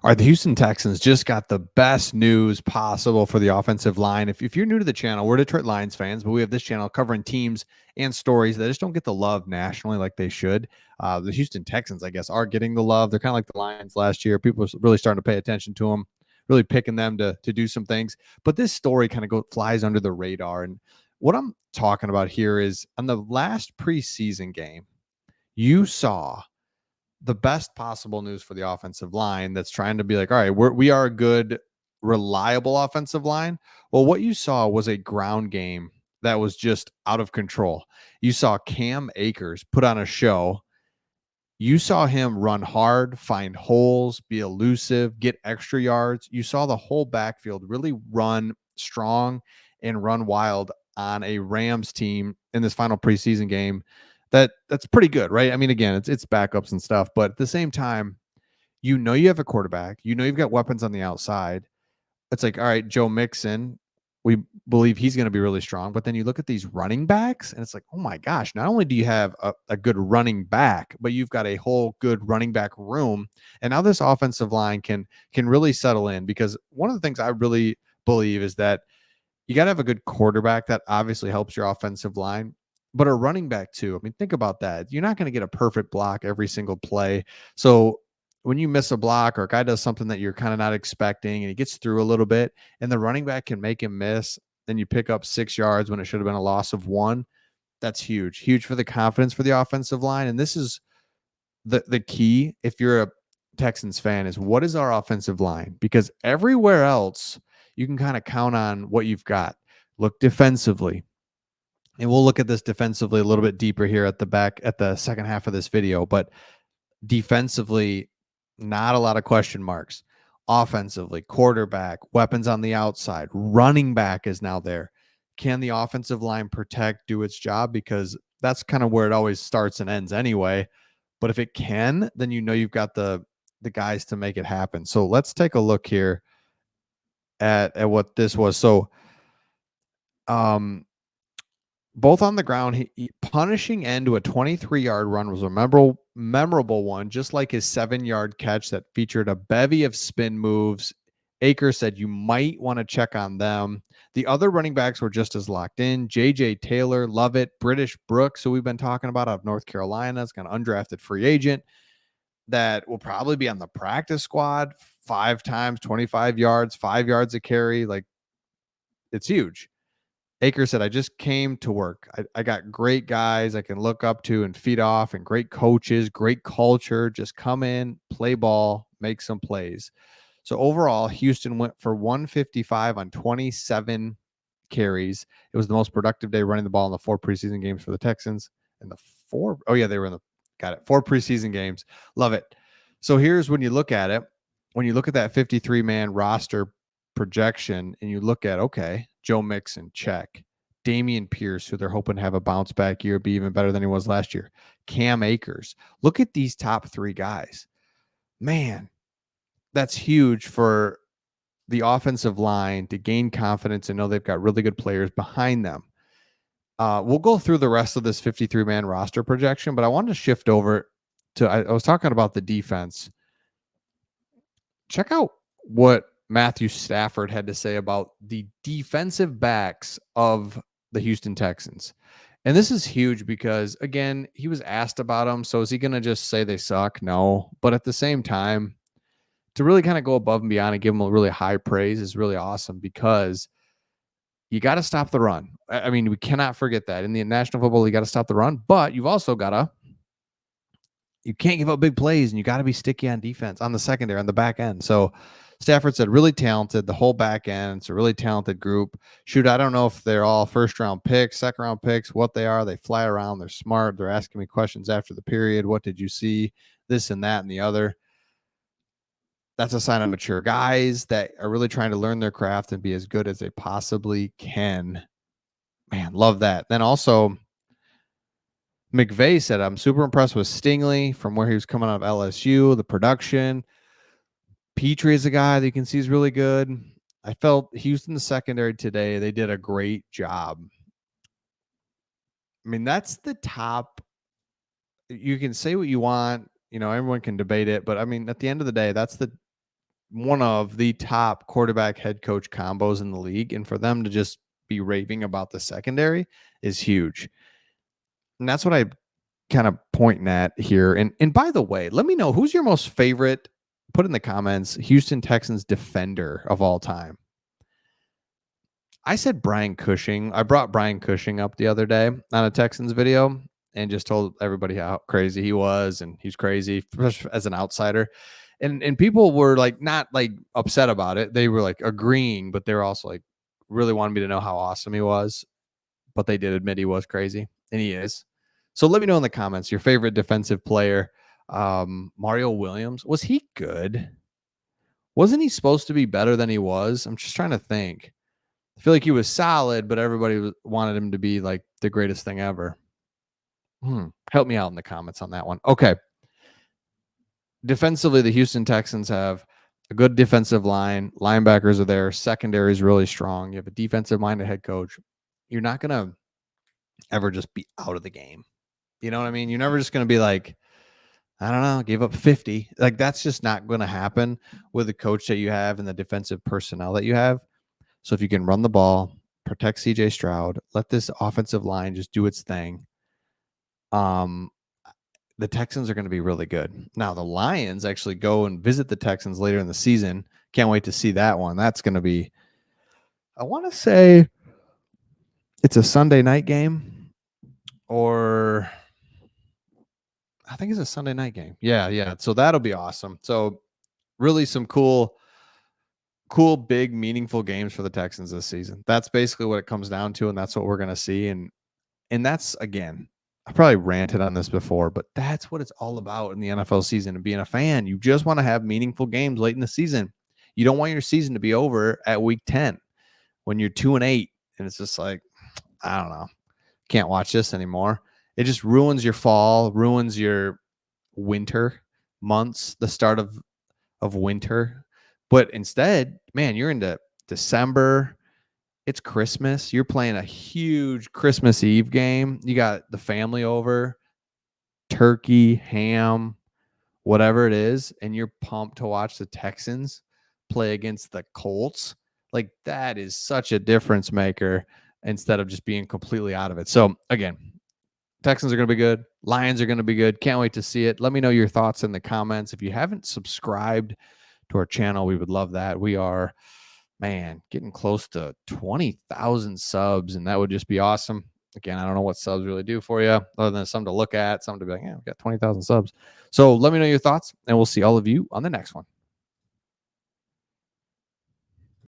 All right, the Houston Texans just got the best news possible for the offensive line. If you're new to the channel, we're Detroit Lions fans, but we have this channel covering teams and stories that just don't get the love nationally like they should. The Houston Texans, I guess, are getting the love. They're kind of like the Lions last year. People are really starting to pay attention to them, really picking them to do some things. But this story kind of flies under the radar. And what I'm talking about here is on the last preseason game, you saw the best possible news for the offensive line that's trying to be like, all right, we are a good, reliable offensive line. Well, what you saw was a ground game that was just out of control. You saw Cam Akers put on a show. You saw him run hard, find holes, be elusive, get extra yards. You saw the whole backfield really run strong and run wild on a Rams team in this final preseason game. That's pretty good, right? I mean, again, it's backups and stuff, but at the same time, you know you have a quarterback, you know you've got weapons on the outside. It's like, all right, Joe Mixon, we believe he's going to be really strong. But then you look at these running backs, and it's like, oh my gosh, not only do you have a good running back, but you've got a whole good running back room. And now this offensive line can really settle in, because one of the things I really believe is that you got to have a good quarterback. That obviously helps your offensive line, but a running back too. I mean, think about that. You're not going to get a perfect block every single play. So when you miss a block or a guy does something that you're kind of not expecting and he gets through a little bit and the running back can make him miss, then you pick up 6 yards when it should have been a loss of one. That's huge, huge for the confidence for the offensive line. And this is the key, if you're a Texans fan, is what is our offensive line? Because everywhere else, you can kind of count on what you've got. Look defensively. And we'll look at this defensively a little bit deeper here at the second half of this video. But defensively, not a lot of question marks. Offensively, quarterback, weapons on the outside, running back is now there. Can the offensive line protect, do its job? Because that's kind of where it always starts and ends anyway. But if it can, then you know you've got the guys to make it happen. So let's take a look here at what this was. So um both on the ground, he punishing end to a 23-yard run was a memorable one, just like his 7-yard catch that featured a bevy of spin moves. Akers said you might want to check on them. The other running backs were just as locked in. J.J. Taylor, love it. British Brooks, who we've been talking about out of North Carolina, is kind of undrafted free agent that will probably be on the practice squad 5 times, 25 yards, 5 yards a carry. Like, it's huge. Akers said, I just came to work. I got great guys I can look up to and feed off, and great coaches, great culture. Just come in, play ball, make some plays. So overall, Houston went for 155 on 27 carries. It was the most productive day running the ball in the 4 preseason games for the Texans. And they were in the, got it, 4 preseason games. Love it. So here's when you look at it, when you look at that 53-man roster projection and you look at, okay, Joe Mixon, check. Dameon Pierce, who they're hoping to have a bounce back year, be even better than he was last year. Cam Akers. Look at these top 3 guys. Man, that's huge for the offensive line to gain confidence and know they've got really good players behind them. We'll go through the rest of this 53-man roster projection, but I wanted to shift over to, I was talking about the defense. Check out what Matthew Stafford had to say about the defensive backs of the Houston Texans. And this is huge because, again, he was asked about them. So is he going to just say they suck? No. But at the same time, to really kind of go above and beyond and give them a really high praise is really awesome, because you got to stop the run. I mean, we cannot forget that. In the National Football League, you got to stop the run, but you've also got to, you can't give up big plays, and you got to be sticky on defense, on the secondary, on the back end. So Stafford said really talented, the whole back end. It's a really talented group. Shoot, I don't know if they're all first-round picks, second-round picks, what they are. They fly around. They're smart. They're asking me questions after the period. What did you see? This and that and the other. That's a sign of mature guys that are really trying to learn their craft and be as good as they possibly can. Man, love that. Then also, McVay said, I'm super impressed with Stingley from where he was coming out of LSU, the production. Petrie is a guy that you can see is really good. I felt Houston secondary today, they did a great job. I mean, that's the top. You can say what you want. You know, everyone can debate it. But, I mean, at the end of the day, that's the one of the top quarterback head coach combos in the league. And for them to just be raving about the secondary is huge. And that's what I kind of pointing at here. And by the way, let me know, who's your most favorite, put in the comments, Houston Texans defender of all time. I said Brian Cushing. I brought Brian Cushing up the other day on a Texans video and just told everybody how crazy he was, and he's crazy as an outsider. And people were like not like upset about it. They were like agreeing, but they were also like really wanted me to know how awesome he was. But they did admit he was crazy, and he is. So let me know in the comments your favorite defensive player. Mario Williams, was he good? Wasn't he supposed to be better than he was? I'm just trying to think. I feel like he was solid, but everybody wanted him to be like the greatest thing ever. Help me out in the comments on that one. Okay. Defensively, the Houston Texans have a good defensive line. Linebackers are there. Secondary is really strong. You have a defensive-minded head coach. You're not going to ever just be out of the game. You know what I mean? You're never just going to be like, I don't know, give up 50. Like, that's just not going to happen with the coach that you have and the defensive personnel that you have. So if you can run the ball, protect CJ Stroud, let this offensive line just do its thing, the Texans are going to be really good. Now, the Lions actually go and visit the Texans later in the season. Can't wait to see that one. That's going to be, I want to say it's a Sunday night game, or I think it's a Sunday night game. Yeah. So that'll be awesome. So really some cool, big, meaningful games for the Texans this season. That's basically what it comes down to, and that's what we're going to see. And that's, again, I probably ranted on this before, but that's what it's all about in the NFL season and being a fan. You just want to have meaningful games late in the season. You don't want your season to be over at week 10 when you're 2-8 and it's just like, I don't know, can't watch this anymore. It just ruins your fall, ruins your winter months, the start of winter. But instead, man, you're into December. It's Christmas. You're playing a huge Christmas Eve game. You got the family over, turkey, ham, whatever it is, and you're pumped to watch the Texans play against the Colts. Like, that is such a difference maker instead of just being completely out of it. So again, Texans are going to be good. Lions are going to be good. Can't wait to see it. Let me know your thoughts in the comments. If you haven't subscribed to our channel, we would love that. We are, man, getting close to 20,000 subs, and that would just be awesome. Again, I don't know what subs really do for you other than something to look at, something to be like, yeah, we got 20,000 subs. So let me know your thoughts, and we'll see all of you on the next one.